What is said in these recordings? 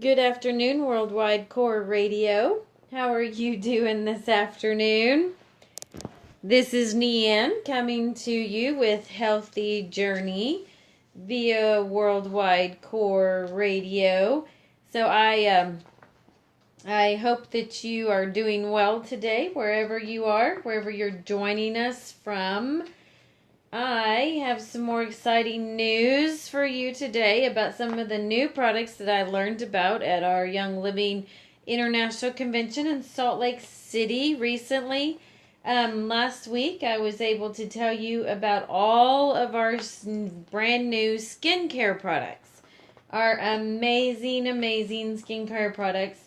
Good afternoon, Worldwide Core Radio. How are you doing this afternoon? This is NeAnne coming to you with Healthy Journey via Worldwide Core Radio. I hope that you are doing well today, wherever you are, wherever you're joining us from. I have some more exciting news for you today about some of the new products that I learned about at our Young Living International Convention in Salt Lake City recently. Last week, I was able to tell you about all of our brand new skincare products, our amazing, amazing skincare products.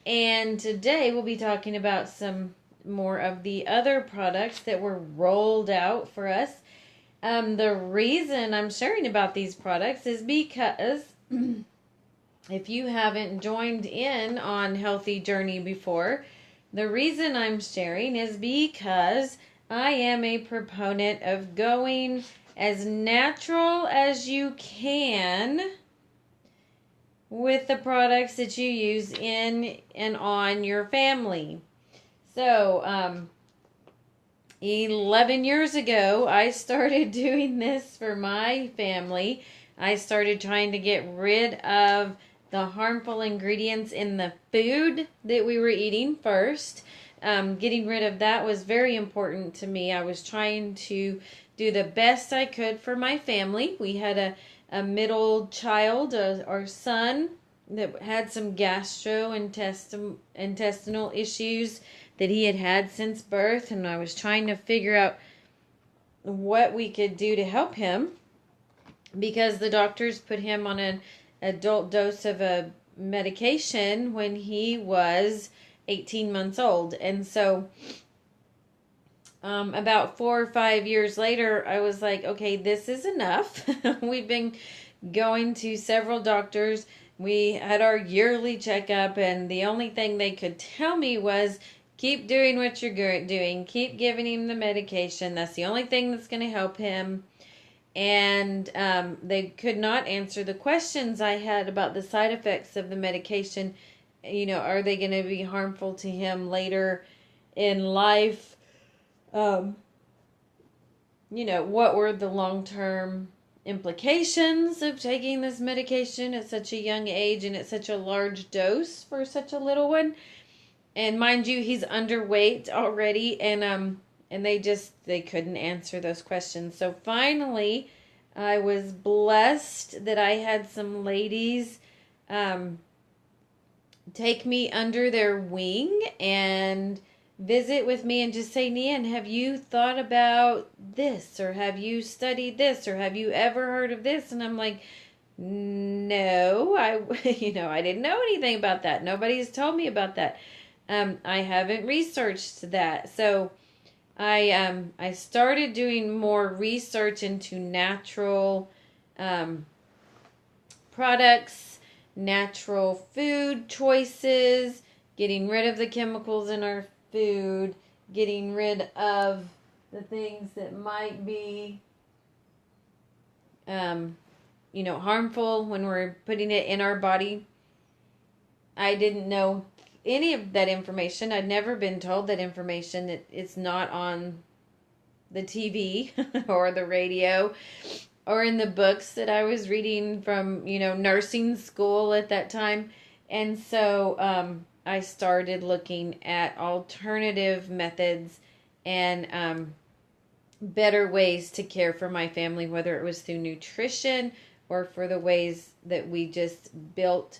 And today, we'll be talking about some more of the other products that were rolled out for us. The reason I'm sharing about these products is because if you haven't joined in on Healthy Journey before, the reason I'm sharing is because I am a proponent of going as natural as you can with the products that you use in and on your family. So, 11 years ago, I started doing this for my family. I started trying to get rid of the harmful ingredients in the food that we were eating first. Getting rid of that was very important to me. I was trying to do the best I could for my family. We had a middle child, our son, that had some gastrointestinal issues that he had since birth, and I was trying to figure out what we could do to help him because the doctors put him on an adult dose of a medication when he was 18 months old. And so about 4 or 5 years later, I was like, okay, this is enough. We've been going to several doctors. We had our yearly checkup, and the only thing they could tell me was, keep doing what you're doing. Keep giving him the medication. That's the only thing that's going to help him. And they could not answer the questions I had about the side effects of the medication. You know, are they going to be harmful to him later in life? You know, what were the long-term implications of taking this medication at such a young age and at such a large dose for such a little one? And mind you, he's underweight already, and they couldn't answer those questions. So finally, I was blessed that I had some ladies take me under their wing and visit with me and just say, NeAnne, have you thought about this? Or have you studied this? Or have you ever heard of this? And I'm like, no, I didn't know anything about that. Nobody's told me about that. I haven't researched that. So I started doing more research into natural products, natural food choices, getting rid of the chemicals in our food, getting rid of the things that might be harmful when we're putting it in our body. I didn't know any of that information. I'd never been told that information. It's not on the TV or the radio or in the books that I was reading from, nursing school at that time. And so I started looking at alternative methods and better ways to care for my family, whether it was through nutrition or for the ways that we just built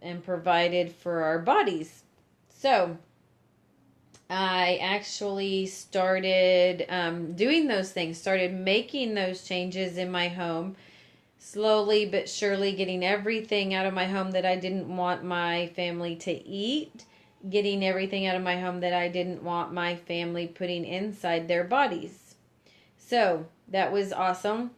and provided for our bodies. So I actually started doing those things, started making those changes in my home, slowly but surely getting everything out of my home that I didn't want my family to eat, getting everything out of my home that I didn't want my family putting inside their bodies. So that was awesome.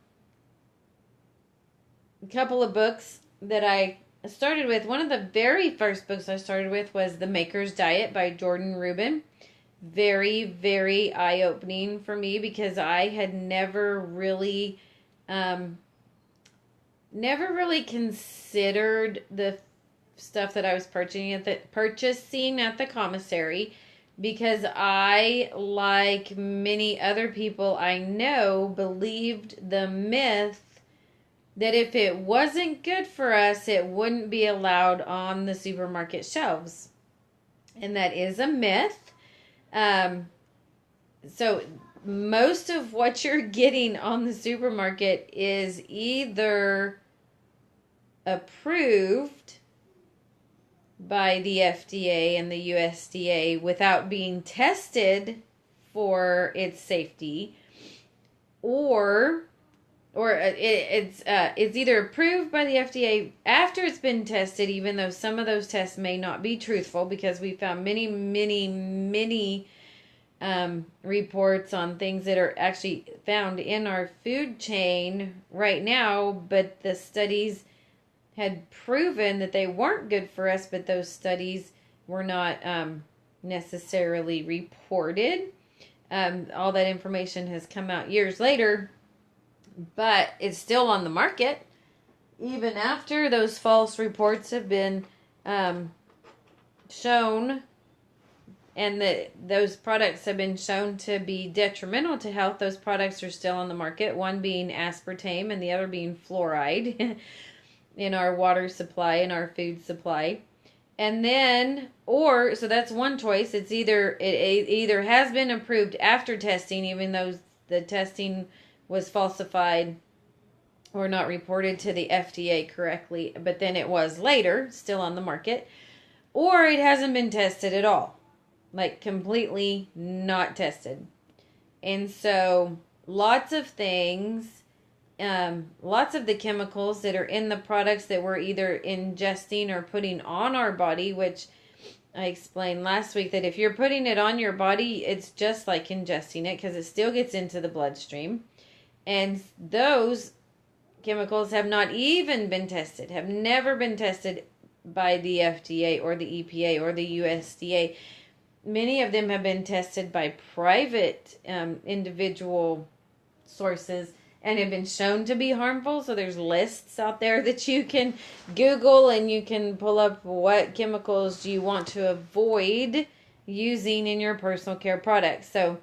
A couple of books that I started with. One of the very first books I started with was The Maker's Diet by Jordan Rubin. Very, very eye-opening for me because I had never really never really considered the stuff that I was purchasing at the commissary, because I, like many other people I know, believed the myth that if it wasn't good for us, it wouldn't be allowed on the supermarket shelves. And that is a myth. So most of what you're getting on the supermarket is either approved by the FDA and the USDA without being tested for its safety, or it's either approved by the FDA after it's been tested, even though some of those tests may not be truthful, because we found many reports on things that are actually found in our food chain right now, but the studies had proven that they weren't good for us, but those studies were not necessarily reported. All that information has come out years later, but it's still on the market, even after those false reports have been shown, and that those products have been shown to be detrimental to health. Those products are still on the market, one being aspartame and the other being fluoride in our water supply and our food supply. And then, so that's one choice. It either has been approved after testing, even though the testing was falsified or not reported to the FDA correctly, but then it was later still on the market, or it hasn't been tested at all, like completely not tested. And so lots of things, lots of the chemicals that are in the products that we're either ingesting or putting on our body, which I explained last week, that if you're putting it on your body, it's just like ingesting it, because it still gets into the bloodstream. And those chemicals have not even been tested, have never been tested by the FDA or the EPA or the USDA. Many of them have been tested by private individual sources and have been shown to be harmful. So there's lists out there that you can Google, and you can pull up what chemicals you want to avoid using in your personal care products. So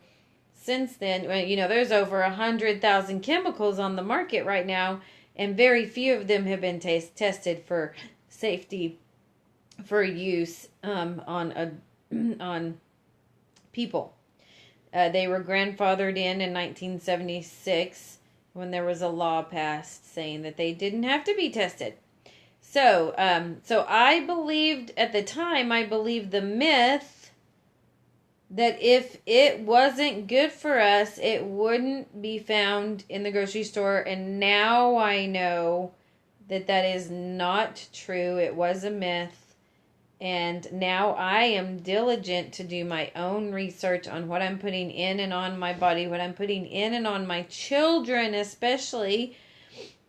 since then, there's over 100,000 chemicals on the market right now, and very few of them have been tested for safety for use on people. They were grandfathered in 1976, when there was a law passed saying that they didn't have to be tested. So I believed at the time, the myth that if it wasn't good for us, it wouldn't be found in the grocery store. And now I know that that is not true. It was a myth. And now I am diligent to do my own research on what I'm putting in and on my body, what I'm putting in and on my children, especially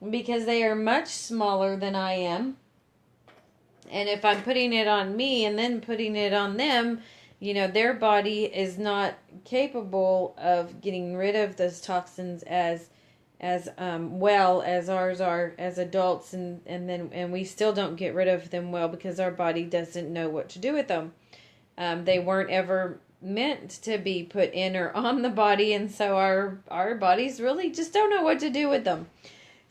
because they are much smaller than I am. And if I'm putting it on me and then putting it on them, their body is not capable of getting rid of those toxins as well as ours are as adults, and we still don't get rid of them well, because our body doesn't know what to do with them. They weren't ever meant to be put in or on the body, and so our bodies really just don't know what to do with them.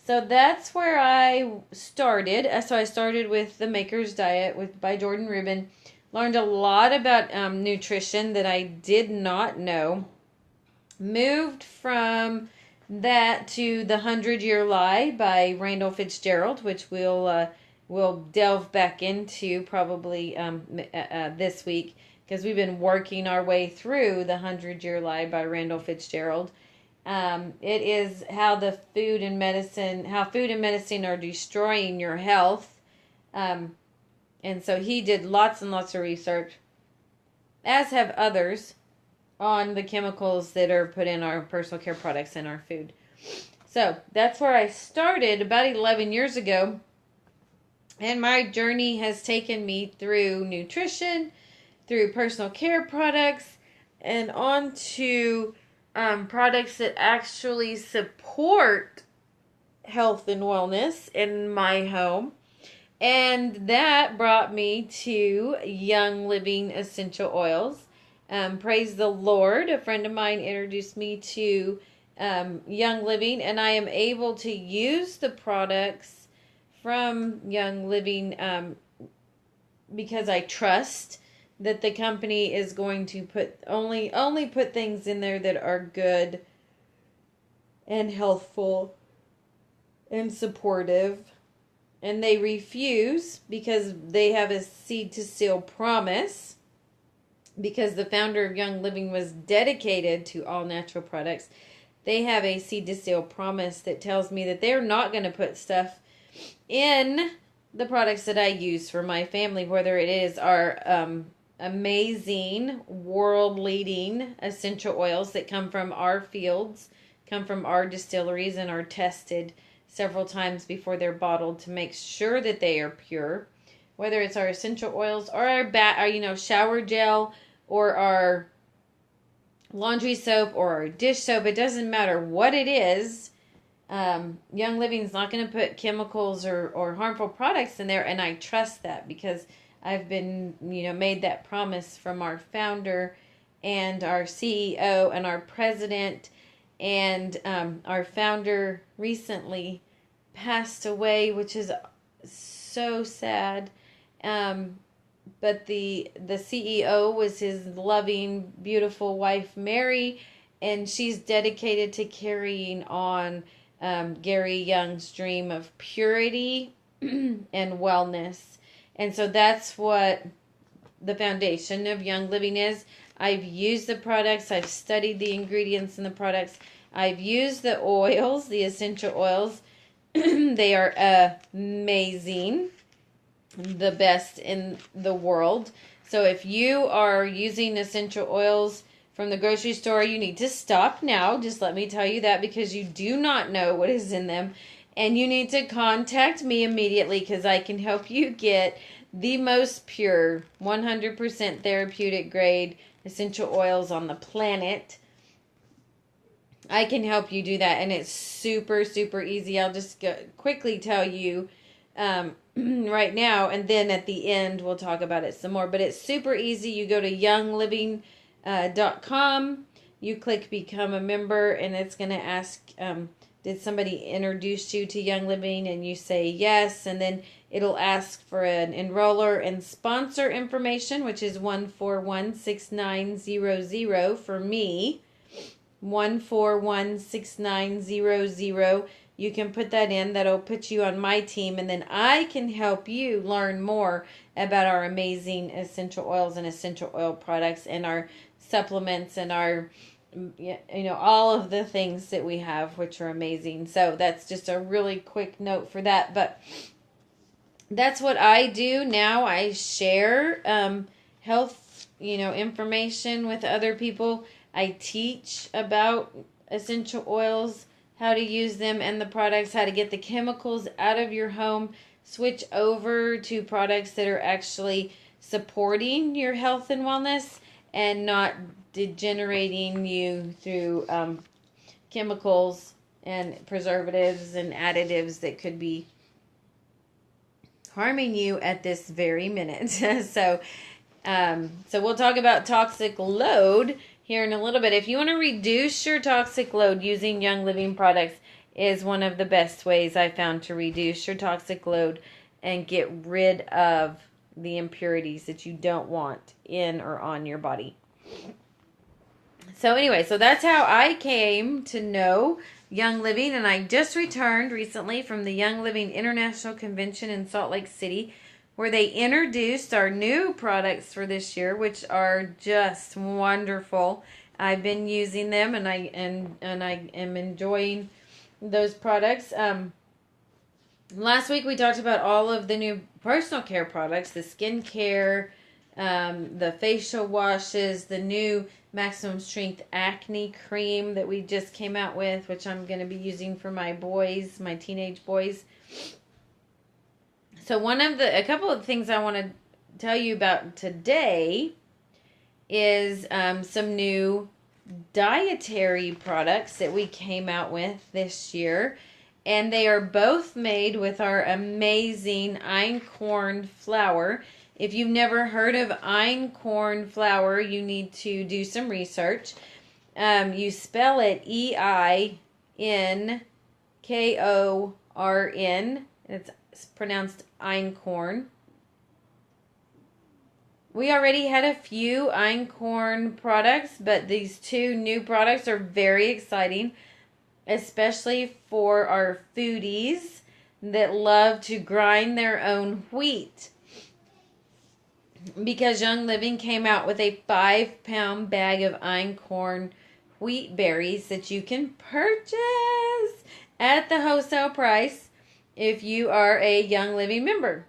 So that's where I started. So I started with the Maker's Diet by Jordan Rubin. Learned a lot about nutrition that I did not know. Moved from that to The 100-Year Lie by Randall Fitzgerald, which we'll delve back into probably this week, because we've been working our way through The 100-Year Lie by Randall Fitzgerald. It is how food and medicine are destroying your health. And so he did lots and lots of research, as have others, on the chemicals that are put in our personal care products and our food. So that's where I started about 11 years ago. And my journey has taken me through nutrition, through personal care products, and on to products that actually support health and wellness in my home. And that brought me to Young Living Essential Oils. Praise the Lord. A friend of mine introduced me to Young Living, and I am able to use the products from Young Living because I trust that the company is going to put only put things in there that are good and healthful and supportive. And they refuse because they have a seed to seal promise, because the founder of Young Living was dedicated to all natural products. They have a seed to seal promise that tells me that they're not going to put stuff in the products that I use for my family, whether it is our amazing, world-leading essential oils that come from our fields, come from our distilleries, and are tested several times before they're bottled to make sure that they are pure. Whether it's our essential oils or our shower gel or our laundry soap or our dish soap, it doesn't matter what it is. Young Living is not going to put chemicals or harmful products in there, and I trust that because I've been made that promise from our founder and our CEO and our president. And our founder recently passed away, which is so sad. But the CEO was his loving, beautiful wife, Mary, and she's dedicated to carrying on Gary Young's dream of purity and wellness. And so that's what the foundation of Young Living is. I've used the products. I've studied the ingredients in the products. I've used the oils, the essential oils. They are amazing. The best in the world. So if you are using essential oils from the grocery store, you need to stop now. Just let me tell you that, because you do not know what is in them. And you need to contact me immediately, because I can help you get the most pure, 100% therapeutic grade essential oils on the planet. I can help you do that, and it's super, super easy. I'll just quickly tell you right now, and then at the end we'll talk about it some more. But it's super easy. You go to youngliving.com, you click become a member, and it's going to ask, did somebody introduce you to Young Living? And you say yes, and then it'll ask for an enroller and sponsor information, which is 1416900 for me. 1416900. You can put that in. That'll put you on my team, and then I can help you learn more about our amazing essential oils and essential oil products and our supplements and our all of the things that we have, which are amazing. So that's just a really quick note for that. But that's what I do now. I share health information with other people. I teach about essential oils, how to use them and the products, how to get the chemicals out of your home, switch over to products that are actually supporting your health and wellness and not degenerating you through chemicals and preservatives and additives that could be harming you at this very minute. So we'll talk about toxic load here in a little bit. If you want to reduce your toxic load, using Young Living products is one of the best ways I found to reduce your toxic load and get rid of the impurities that you don't want in or on your body. So anyway, so that's how I came to know Young Living, and I just returned recently from the Young Living International Convention in Salt Lake City, where they introduced our new products for this year, which are just wonderful. I've been using them, and I am enjoying those products. Last week we talked about all of the new personal care products, the skin care, the facial washes, the new maximum strength acne cream that we just came out with, which I'm going to be using for my boys, my teenage boys. So a couple of things I want to tell you about today is some new dietary products that we came out with this year. And they are both made with our amazing einkorn flour. If you've never heard of einkorn flour, you need to do some research. You spell it Einkorn. It's pronounced einkorn. We already had a few einkorn products, but these two new products are very exciting, especially for our foodies that love to grind their own wheat. Because Young Living came out with a 5-pound bag of einkorn wheat berries that you can purchase at the wholesale price if you are a Young Living member.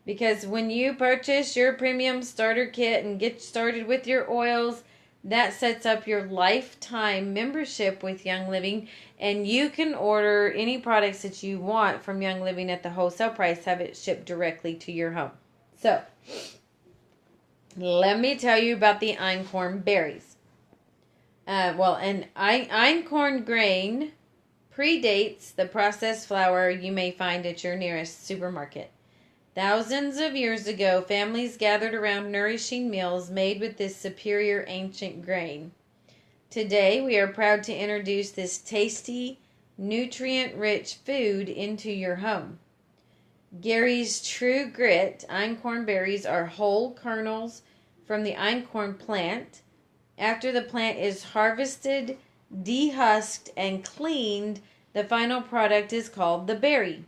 Because when you purchase your premium starter kit and get started with your oils, that sets up your lifetime membership with Young Living, and you can order any products that you want from Young Living at the wholesale price, have it shipped directly to your home. So, let me tell you about the einkorn berries. Einkorn grain predates the processed flour you may find at your nearest supermarket. Thousands of years ago, families gathered around nourishing meals made with this superior ancient grain. Today, we are proud to introduce this tasty, nutrient-rich food into your home. Gary's True Grit einkorn berries are whole kernels from the einkorn plant. After the plant is harvested, dehusked, and cleaned, the final product is called the berry.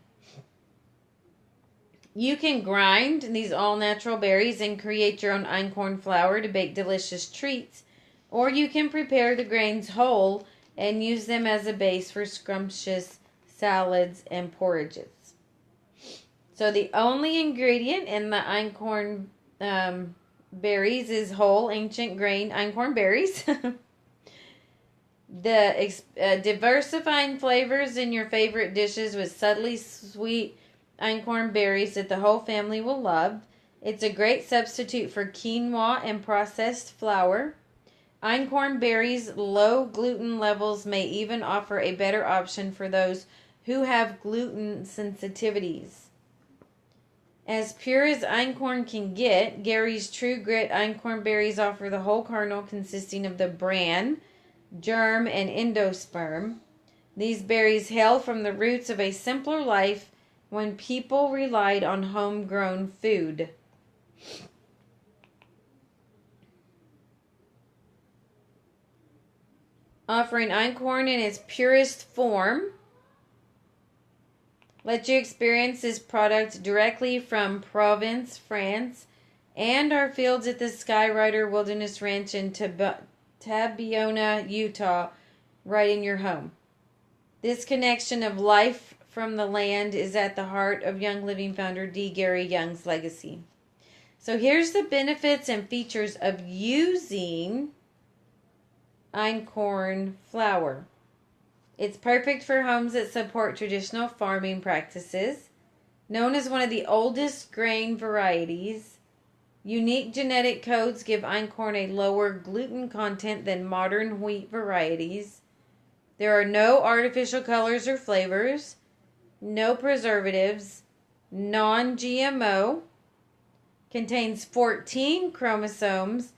You can grind these all-natural berries and create your own einkorn flour to bake delicious treats, or you can prepare the grains whole and use them as a base for scrumptious salads and porridges. So the only ingredient in the einkorn berries is whole ancient grain einkorn berries. Diversifying flavors in your favorite dishes with subtly sweet einkorn berries that the whole family will love. It's a great substitute for quinoa and processed flour. Einkorn berries' low gluten levels may even offer a better option for those who have gluten sensitivities. As pure as einkorn can get, Gary's True Grit einkorn berries offer the whole kernel consisting of the bran, germ, and endosperm. These berries hail from the roots of a simpler life when people relied on homegrown food. Offering einkorn in its purest form, let you experience this product directly from Provence, France, and our fields at the Skyrider Wilderness Ranch in Tabiona, Utah, right in your home. This connection of life from the land is at the heart of Young Living founder D. Gary Young's legacy. So here's the benefits and features of using einkorn flour. It's perfect for homes that support traditional farming practices. Known as one of the oldest grain varieties, unique genetic codes give einkorn a lower gluten content than modern wheat varieties. There are no artificial colors or flavors, no preservatives, non-GMO, contains 14 chromosomes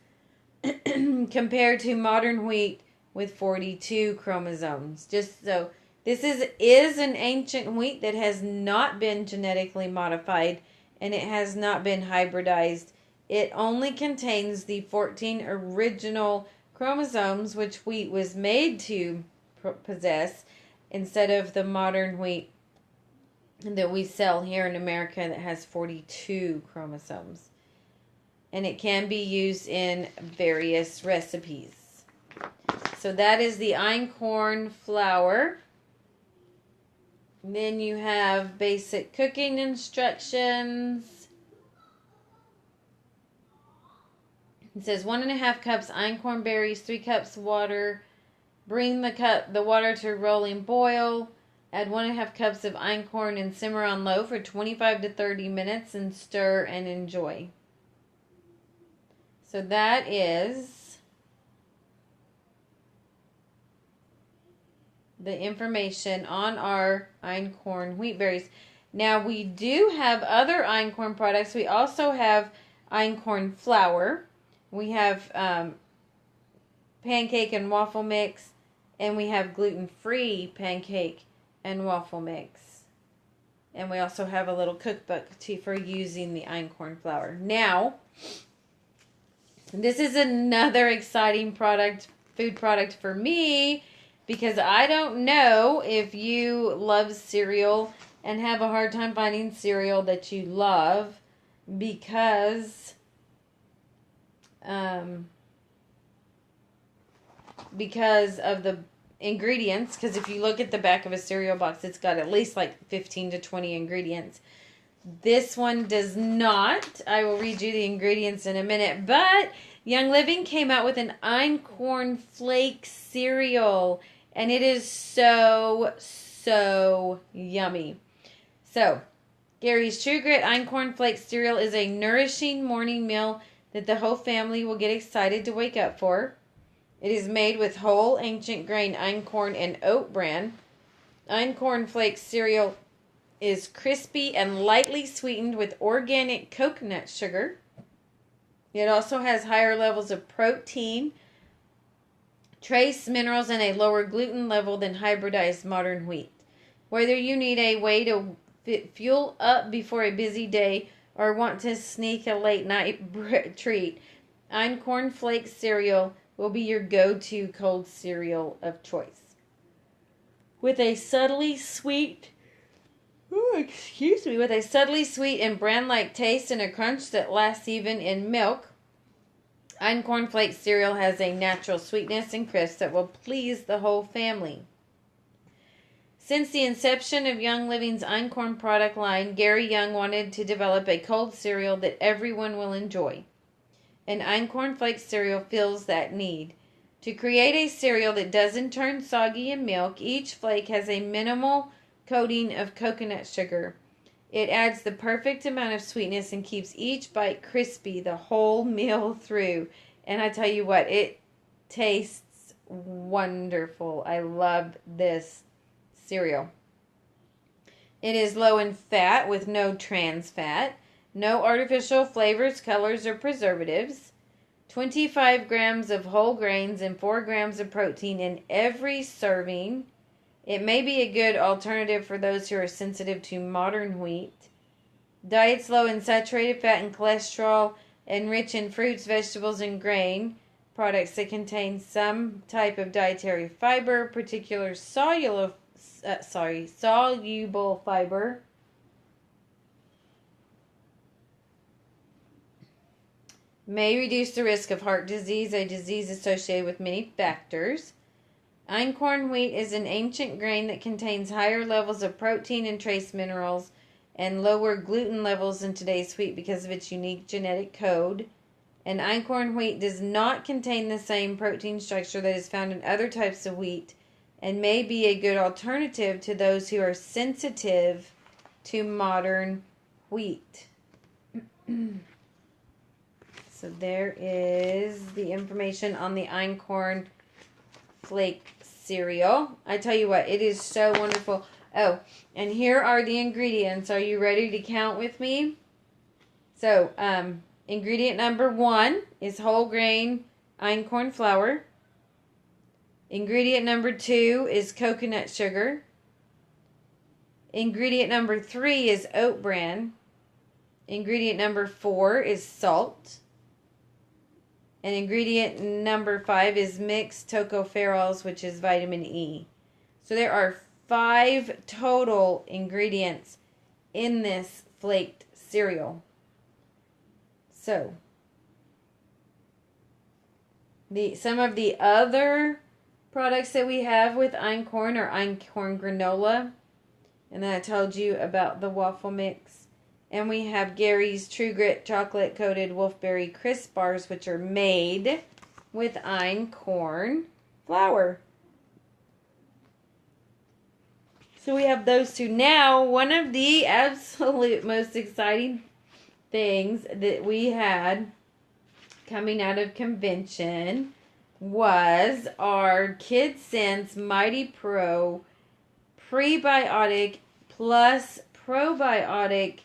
compared to modern wheat with 42 chromosomes. Just so, this is an ancient wheat that has not been genetically modified and it has not been hybridized. It only contains the 14 original chromosomes which wheat was made to possess, instead of the modern wheat that we sell here in America that has 42 chromosomes. And it can be used in various recipes. So that is the einkorn flour. Then you have basic cooking instructions. It says 1.5 cups einkorn berries, 3 cups water. Bring the water to a rolling boil. Add 1.5 cups of einkorn and simmer on low for 25 to 30 minutes and stir and enjoy. So that is the information on our einkorn wheat berries. Now, we do have other einkorn products. We also have einkorn flour. We have pancake and waffle mix, and we have gluten-free pancake and waffle mix. And we also have a little cookbook for using the einkorn flour. Now, this is another exciting food product for me, because I don't know if you love cereal and have a hard time finding cereal that you love because of the ingredients. Because if you look at the back of a cereal box, it's got at least like 15 to 20 ingredients. This one does not. I will read you the ingredients in a minute. But Young Living came out with an einkorn flake cereal, and it is so yummy. So, Gary's True Grit Einkorn Flake cereal is a nourishing morning meal that the whole family will get excited to wake up for. It is made with whole ancient grain einkorn and oat bran. Einkorn Flake cereal is crispy and lightly sweetened with organic coconut sugar. It also has higher levels of protein, trace minerals, and a lower gluten level than hybridized modern wheat. Whether you need a way to fuel up before a busy day or want to sneak a late night treat, Einkorn Flake cereal will be your go-to cold cereal of choice. With a subtly sweet and bran-like taste and a crunch that lasts even in milk, Einkorn Flake cereal has a natural sweetness and crisp that will please the whole family. Since the inception of Young Living's Einkorn product line, Gary Young wanted to develop a cold cereal that everyone will enjoy. And Einkorn Flake cereal fills that need. To create a cereal that doesn't turn soggy in milk, each flake has a minimal coating of coconut sugar. It adds the perfect amount of sweetness and keeps each bite crispy the whole meal through. And I tell you what, it tastes wonderful. I love this cereal. It is low in fat with no trans fat, no artificial flavors, colors, or preservatives, 25 grams of whole grains and 4 grams of protein in every serving. It may be a good alternative for those who are sensitive to modern wheat. Diets low in saturated fat and cholesterol and rich in fruits, vegetables, and grain. Products that contain some type of dietary fiber, particular soluble fiber. May reduce the risk of heart disease, a disease associated with many factors. Einkorn wheat is an ancient grain that contains higher levels of protein and trace minerals and lower gluten levels than today's wheat because of its unique genetic code. And einkorn wheat does not contain the same protein structure that is found in other types of wheat and may be a good alternative to those who are sensitive to modern wheat. So there is the information on the Einkorn Flake cereal. I tell you what, it is so wonderful. Oh, and here are the ingredients. Are you ready to count with me? So, ingredient number 1 is whole grain einkorn flour. Ingredient number 2 is coconut sugar. Ingredient number 3 is oat bran. Ingredient number 4 is salt. And ingredient number 5 is mixed tocopherols, which is vitamin E. So there are 5 total ingredients in this flaked cereal. So, some of the other products that we have with einkorn are einkorn granola. And then I told you about the waffle mix. And we have Gary's True Grit chocolate coated Wolfberry crisp bars, which are made with einkorn flour. So we have those two. Now, one of the absolute most exciting things that we had coming out of convention was our Kid Sense Mighty Pro Prebiotic plus Probiotic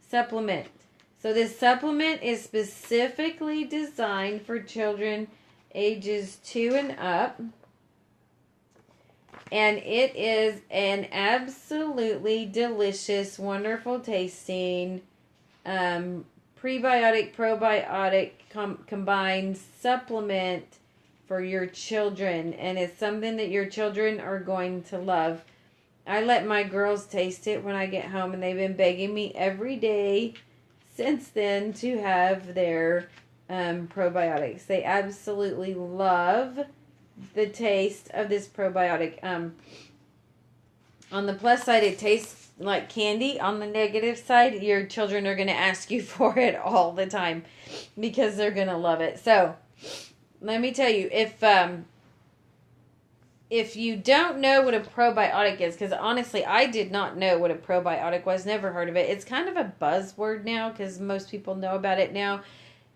Supplement. So this supplement is specifically designed for children ages 2 and up. And it is an absolutely delicious, wonderful tasting prebiotic, probiotic combined supplement for your children. And it's something that your children are going to love. I let my girls taste it when I get home, and they've been begging me every day since then to have their probiotics. They absolutely love the taste of this probiotic. On the plus side, it tastes like candy. On the negative side, your children are going to ask you for it all the time because they're going to love it. So, let me tell you, if you don't know what a probiotic is, because honestly, I did not know what a probiotic was, never heard of it. It's kind of a buzzword now because most people know about it now.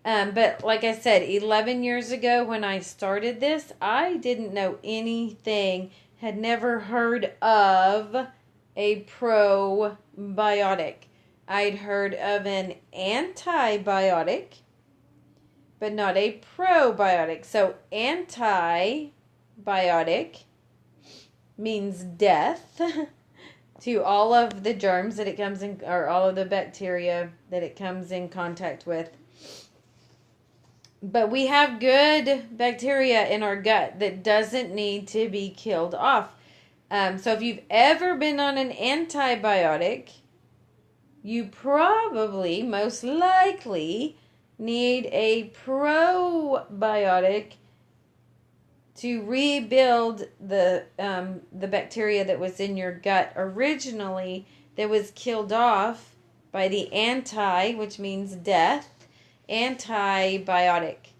But like I said, 11 years ago when I started this, I didn't know anything, had never heard of a probiotic. I'd heard of an antibiotic, but not a probiotic. So antibiotic means death to all of the germs that it comes in, or all of the bacteria that it comes in contact with. But we have good bacteria in our gut that doesn't need to be killed off. So if you've ever been on an antibiotic, you probably, most likely, need a probiotic to rebuild the bacteria that was in your gut originally that was killed off by the which means death, antibiotic.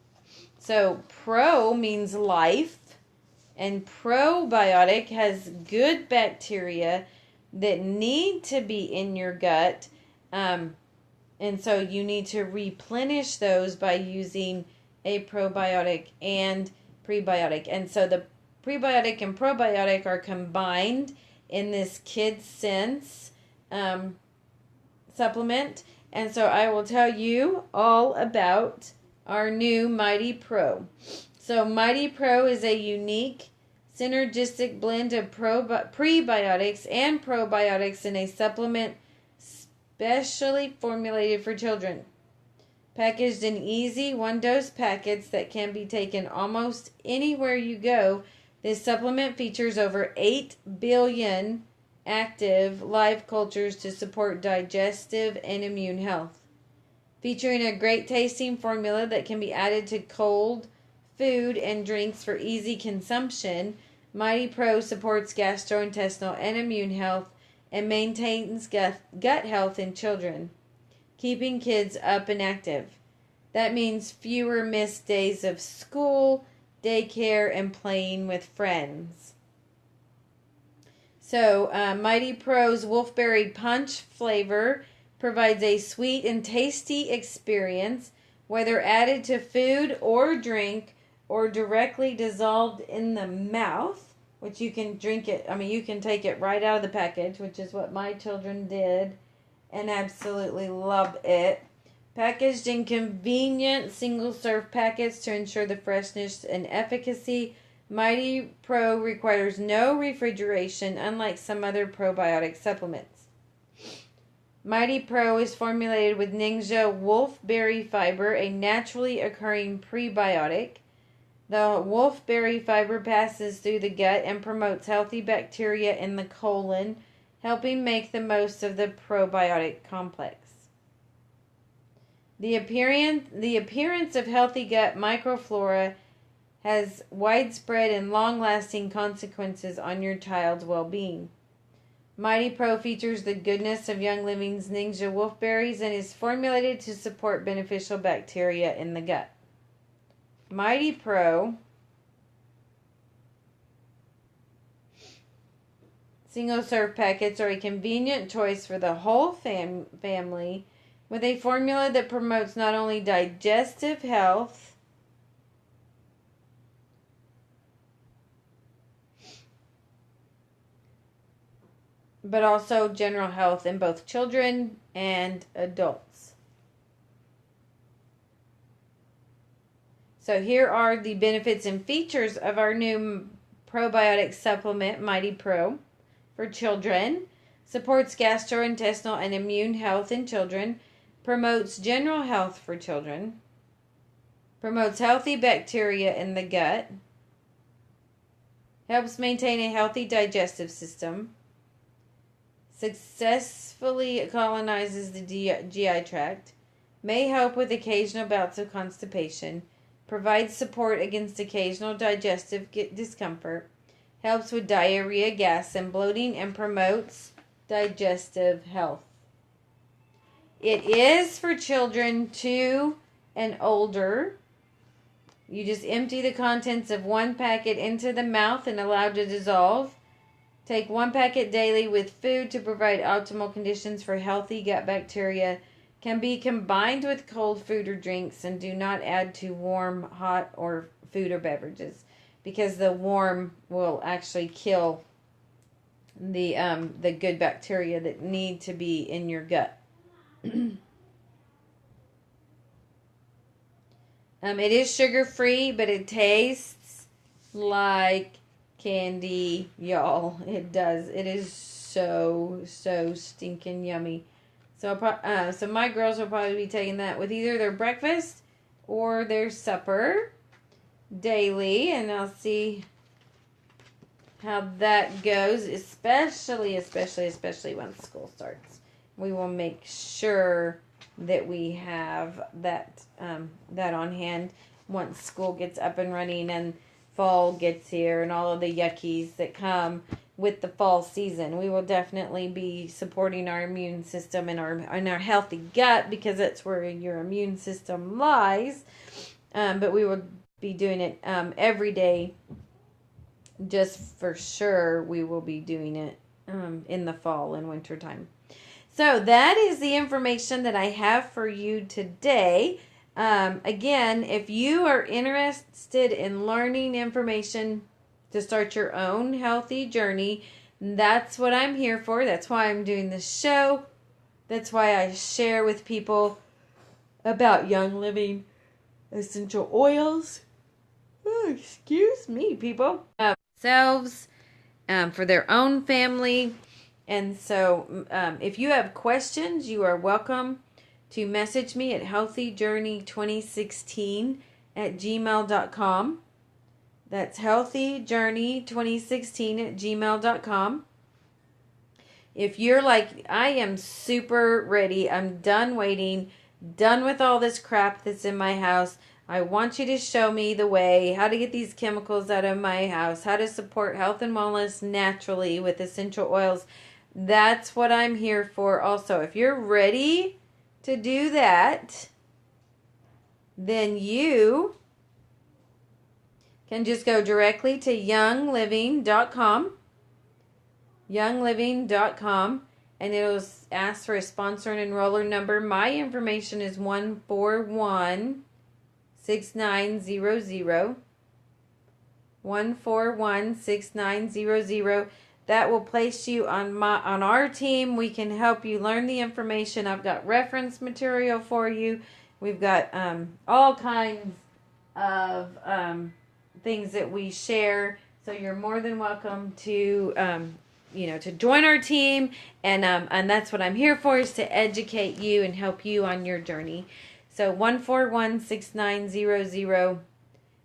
So pro means life, and probiotic has good bacteria that need to be in your gut, and so you need to replenish those by using a probiotic and prebiotic. And so the prebiotic and probiotic are combined in this Kid Sense supplement. And so I will tell you all about our new Mighty Pro. So Mighty Pro is a unique synergistic blend of prebiotics and probiotics in a supplement specially formulated for children. Packaged in easy one-dose packets that can be taken almost anywhere you go, this supplement features over 8 billion active live cultures to support digestive and immune health. Featuring a great tasting formula that can be added to cold food and drinks for easy consumption, Mighty Pro supports gastrointestinal and immune health and maintains gut health in children, keeping kids up and active. That means fewer missed days of school, daycare, and playing with friends. So, Mighty Pro's Wolfberry Punch flavor provides a sweet and tasty experience, whether added to food or drink or directly dissolved in the mouth, which you can drink it. I mean, you can take it right out of the package, which is what my children did and absolutely love it. Packaged in convenient single-serve packets to ensure the freshness and efficacy, Mighty Pro requires no refrigeration, unlike some other probiotic supplements. Mighty Pro is formulated with Ningxia wolfberry fiber, a naturally occurring prebiotic. The wolfberry fiber passes through the gut and promotes healthy bacteria in the colon, helping make the most of the probiotic complex. The appearance of healthy gut microflora has widespread and long-lasting consequences on your child's well-being. Mighty Pro features the goodness of Young Living's Ningxia wolfberries and is formulated to support beneficial bacteria in the gut. Mighty Pro single-serve packets are a convenient choice for the whole family, with a formula that promotes not only digestive health, but also general health in both children and adults. So here are the benefits and features of our new probiotic supplement, Mighty Pro, for children. Supports gastrointestinal and immune health in children. Promotes general health for children. Promotes healthy bacteria in the gut. Helps maintain a healthy digestive system. Successfully colonizes the GI tract. May help with occasional bouts of constipation. Provides support against occasional digestive discomfort. Helps with diarrhea, gas, and bloating, and promotes digestive health. It is for children 2 and older. You just empty the contents of 1 packet into the mouth and allow to dissolve. Take 1 packet daily with food to provide optimal conditions for healthy gut bacteria. Can be combined with cold food or drinks, and do not add to warm, hot, or food or beverages, because the warm will actually kill the good bacteria that need to be in your gut. It is sugar-free, but it tastes like candy, y'all. It does. It is so stinking yummy. So my girls will probably be taking that with either their breakfast or their supper daily, and I'll see how that goes, especially once school starts. We will make sure that we have that on hand once school gets up and running and fall gets here and all of the yuckies that come with the fall season. We will definitely be supporting our immune system and our healthy gut, because that's where your immune system lies. But we will be doing it every day. Just for sure, we will be doing it in the fall and winter time. So that is the information that I have for you today. Again, if you are interested in learning information to start your own healthy journey, that's what I'm here for. That's why I'm doing this show. That's why I share with people about Young Living essential oils. Oh, excuse me, people. Themselves, for their own family. And so if you have questions, you are welcome to message me at healthyjourney2016@gmail.com. That's healthyjourney2016@gmail.com. If you're like, I am super ready, I'm done waiting, done with all this crap that's in my house, I want you to show me the way, how to get these chemicals out of my house, how to support health and wellness naturally with essential oils, that's what I'm here for also. If you're ready to do that, then you can just go directly to youngliving.com, and it'll ask for a sponsor and enroller number. My information is 1416900, 1416900. That will place you on our team. We can help you learn the information. I've got reference material for you. We've got all kinds of things that we share. So you're more than welcome to to join our team. And that's what I'm here for, is to educate you and help you on your journey. So 1416900,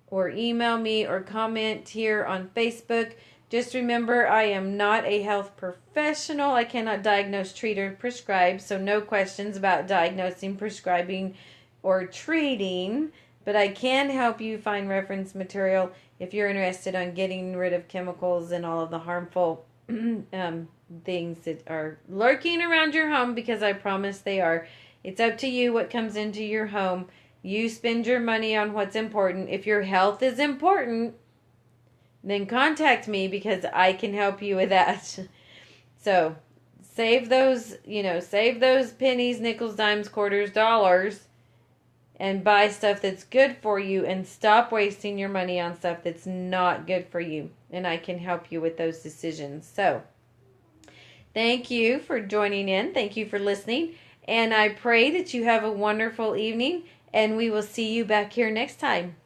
or email me or comment here on Facebook. Just remember, I am not a health professional. I cannot diagnose, treat, or prescribe, so no questions about diagnosing, prescribing, or treating. But I can help you find reference material if you're interested on getting rid of chemicals and all of the harmful things that are lurking around your home, because I promise they are. It's up to you what comes into your home. You spend your money on what's important. If your health is important, then contact me, because I can help you with that. So save those pennies, nickels, dimes, quarters, dollars, and buy stuff that's good for you, and stop wasting your money on stuff that's not good for you. And I can help you with those decisions. So Thank you for joining in. Thank you for listening. And I pray that you have a wonderful evening, and we will see you back here next time.